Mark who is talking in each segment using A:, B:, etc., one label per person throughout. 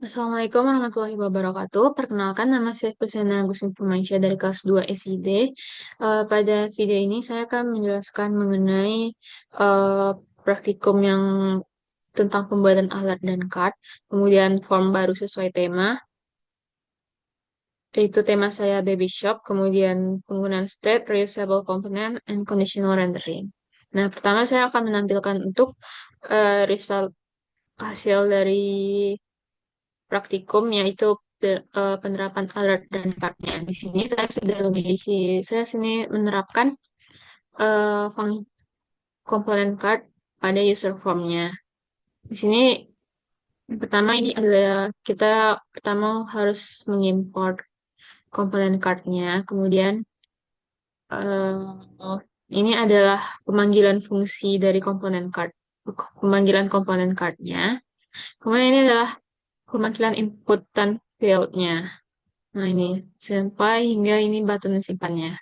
A: Assalamualaikum warahmatullahi wabarakatuh. Perkenalkan, nama saya Priscina Agus Informasia dari kelas 2 SID. Pada video ini saya akan menjelaskan mengenai eh, praktikum yang tentang pembuatan alat dan card, kemudian form baru sesuai tema, yaitu tema saya baby shop, kemudian penggunaan state, reusable component, and conditional rendering. Nah, pertama saya akan menampilkan untuk result hasil dari praktikum yaitu penerapan alert dan card-nya. Di sini saya sudah memiliki, saya sini menerapkan komponen card pada user form-nya. Di sini pertama ini adalah kita pertama harus mengimport komponen card-nya, kemudian ini adalah pemanggilan fungsi dari komponen card, pemanggilan komponen card-nya. Kemudian ini adalah pemanggilan input dan field-nya. Nah, ini sampai hingga ini button simpannya.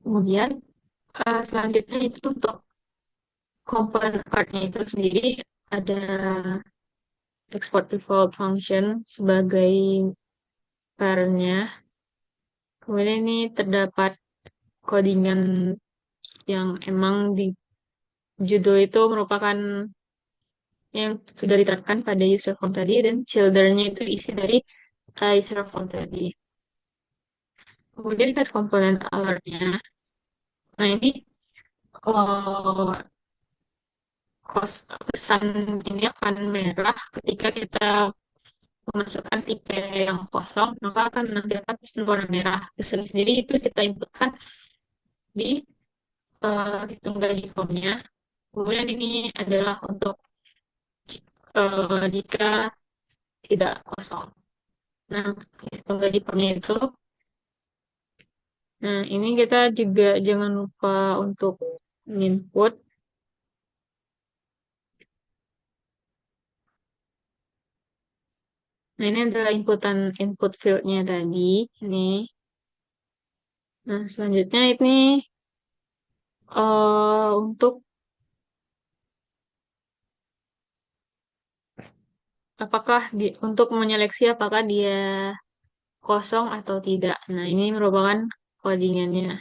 A: Kemudian selanjutnya itu untuk komponen card-nya itu sendiri ada export default function sebagai parent-nya. Kemudian ini terdapat codingan yang emang di judul itu merupakan yang sudah diterapkan pada user form tadi dan children-nya itu isi dari user form tadi. Kemudian kita komponen alert-nya. Nah, ini oh, pesan ini akan merah ketika kita memasukkan tipe yang kosong, maka akan menampilkan pesan warna merah. Pesan sendiri itu kita inputkan di hitung gaji formnya. Kemudian ini adalah untuk jika tidak kosong. Nah, untuk hitung gaji formnya itu, nah ini kita juga jangan lupa untuk input. Nah, ini adalah input fieldnya tadi. Ini. Nah, selanjutnya ini untuk untuk menyeleksi apakah dia kosong atau tidak. Nah, ini merupakan codingannya.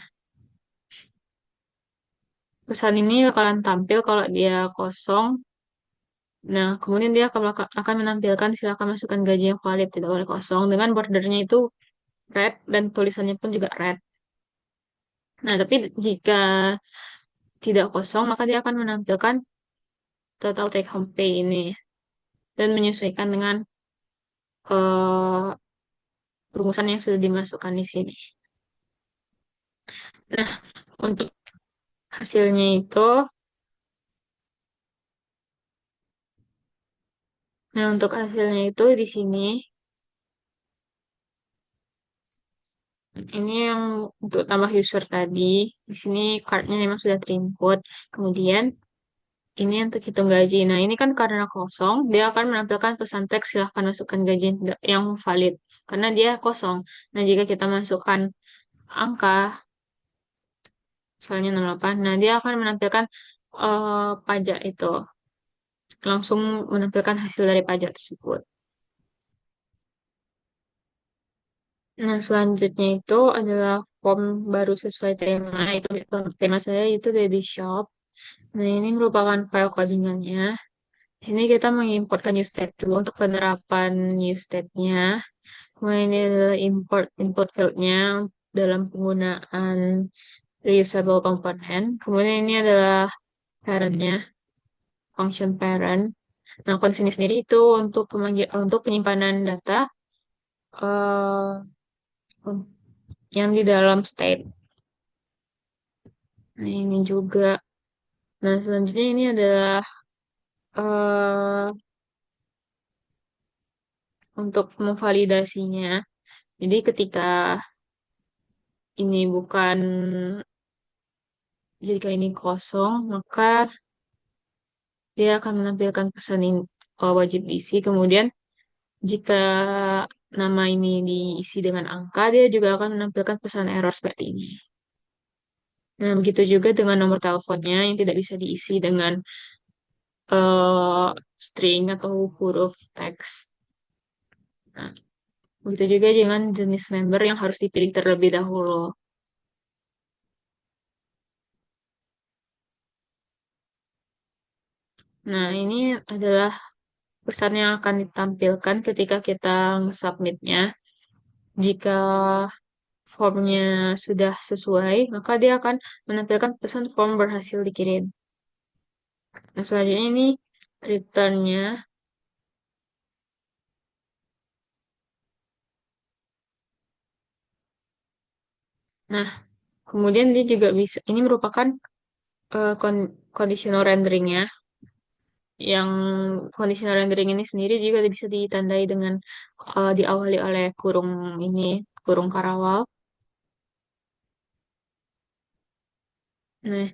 A: Pesan ini bakalan tampil kalau dia kosong. Nah, kemudian dia akan menampilkan silakan masukkan gaji yang valid, tidak boleh kosong, dengan bordernya itu red dan tulisannya pun juga red. Nah, tapi jika tidak kosong, maka dia akan menampilkan total take home pay ini dan menyesuaikan dengan eh, rumusan yang sudah dimasukkan di sini. Nah, untuk hasilnya itu, nah untuk hasilnya itu di sini, ini yang untuk tambah user tadi, di sini card-nya memang sudah terinput. Kemudian ini untuk hitung gaji. Nah, ini kan karena kosong, dia akan menampilkan pesan teks silahkan masukkan gaji yang valid karena dia kosong. Nah, jika kita masukkan angka, misalnya 08, nah dia akan menampilkan pajak itu, langsung menampilkan hasil dari pajak tersebut. Nah, selanjutnya itu adalah form baru sesuai tema. Itu tema saya itu baby shop. Nah, ini merupakan file codingannya. Ini kita mengimport new state dulu untuk penerapan new state-nya. Kemudian ini adalah import input field-nya dalam penggunaan reusable component. Kemudian ini adalah parent-nya, function parent. Nah, kunci ini sendiri itu untuk penyimpanan data eh, yang di dalam state. Nah, ini juga. Nah, selanjutnya ini adalah eh, untuk memvalidasinya. Jadi ketika ini bukan, jika ini kosong, maka dia akan menampilkan pesan ini wajib diisi. Kemudian jika nama ini diisi dengan angka, dia juga akan menampilkan pesan error seperti ini. Nah, begitu juga dengan nomor teleponnya yang tidak bisa diisi dengan eh, string atau huruf teks. Nah, begitu juga dengan jenis member yang harus dipilih terlebih dahulu. Nah, ini adalah pesan yang akan ditampilkan ketika kita nge-submit-nya. Jika formnya sudah sesuai, maka dia akan menampilkan pesan form berhasil dikirim. Nah, selanjutnya ini return-nya. Nah, kemudian dia juga bisa, ini merupakan conditional rendering-nya. Yang conditional rendering ini sendiri juga bisa ditandai dengan diawali oleh kurung ini, kurung karawal. Nah,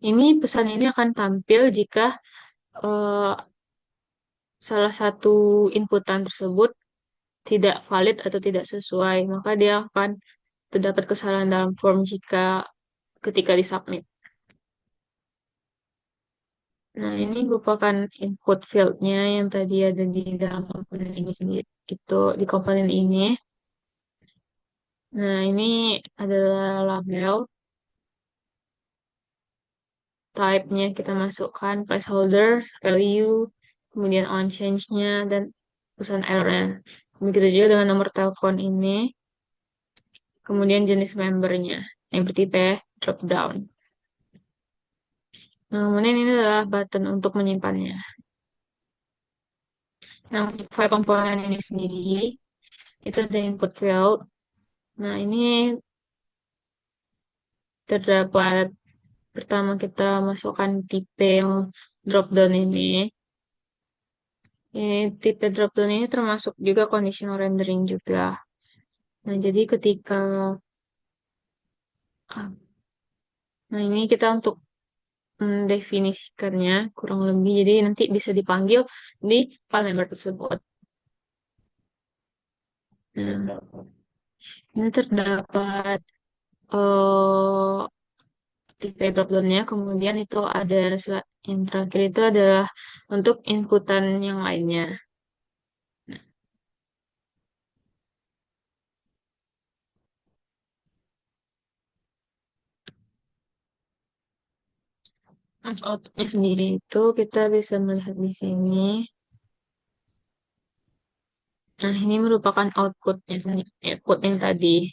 A: ini pesan ini akan tampil jika eh, salah satu inputan tersebut tidak valid atau tidak sesuai, maka dia akan terdapat kesalahan dalam form jika ketika disubmit. Nah, ini merupakan input field-nya yang tadi ada di dalam komponen ini sendiri. Itu di komponen ini. Nah, ini adalah label. Type-nya kita masukkan placeholder, value, kemudian on change-nya, dan pesan error-nya. Begitu juga dengan nomor telepon ini, kemudian jenis membernya, yang bertipe drop down. Nah, kemudian ini adalah button untuk menyimpannya. Nah, untuk file komponen ini sendiri, itu ada input field. Nah, ini terdapat pertama kita masukkan tipe yang drop down ini. Ini tipe drop down ini termasuk juga conditional rendering juga. Nah, jadi ketika nah ini kita untuk mendefinisikannya kurang lebih. Jadi nanti bisa dipanggil di file member tersebut. Nah, ini terdapat eh tipe dropdownnya. Kemudian itu ada yang terakhir itu adalah untuk inputan yang lainnya. Nah, outputnya sendiri itu kita bisa melihat di sini. Nah, ini merupakan outputnya sendiri, output yang tadi.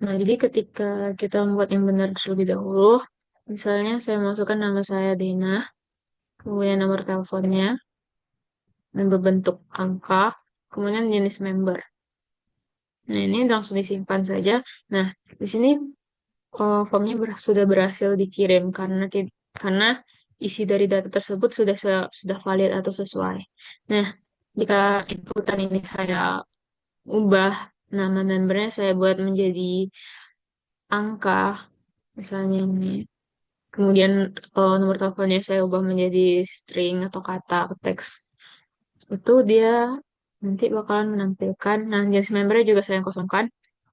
A: Nah, jadi ketika kita membuat yang benar terlebih dahulu, misalnya saya masukkan nama saya Dena, kemudian nomor teleponnya, dan berbentuk angka, kemudian jenis member. Nah, ini langsung disimpan saja. Nah, di sini formnya sudah berhasil dikirim karena isi dari data tersebut sudah valid atau sesuai. Nah, jika inputan ini saya ubah nama membernya saya buat menjadi angka, misalnya ini. Kemudian nomor teleponnya saya ubah menjadi string atau kata atau teks. Itu dia nanti bakalan menampilkan. Nah, jenis membernya juga saya kosongkan.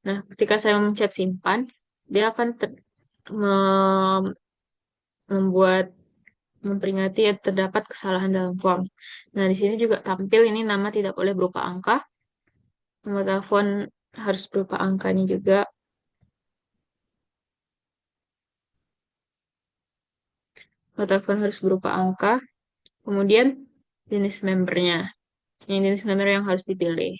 A: Nah, ketika saya mencet simpan, dia akan mem- membuat memperingati ya terdapat kesalahan dalam form. Nah, di sini juga tampil ini nama tidak boleh berupa angka, nomor telepon harus berupa angkanya juga, nomor telepon harus berupa angka, kemudian jenis membernya, yang jenis member yang harus dipilih.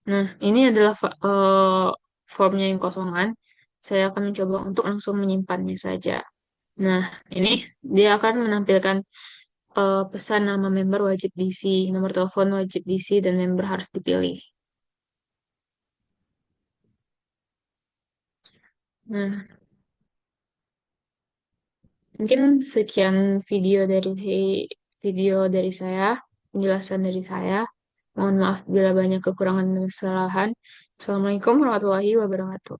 A: Nah, ini adalah formnya yang kosongan. Saya akan mencoba untuk langsung menyimpannya saja. Nah, ini dia akan menampilkan pesan nama member wajib diisi, nomor telepon wajib diisi, dan member harus dipilih. Nah, mungkin sekian video dari saya, penjelasan dari saya. Mohon maaf bila banyak kekurangan dan kesalahan. Assalamualaikum warahmatullahi wabarakatuh.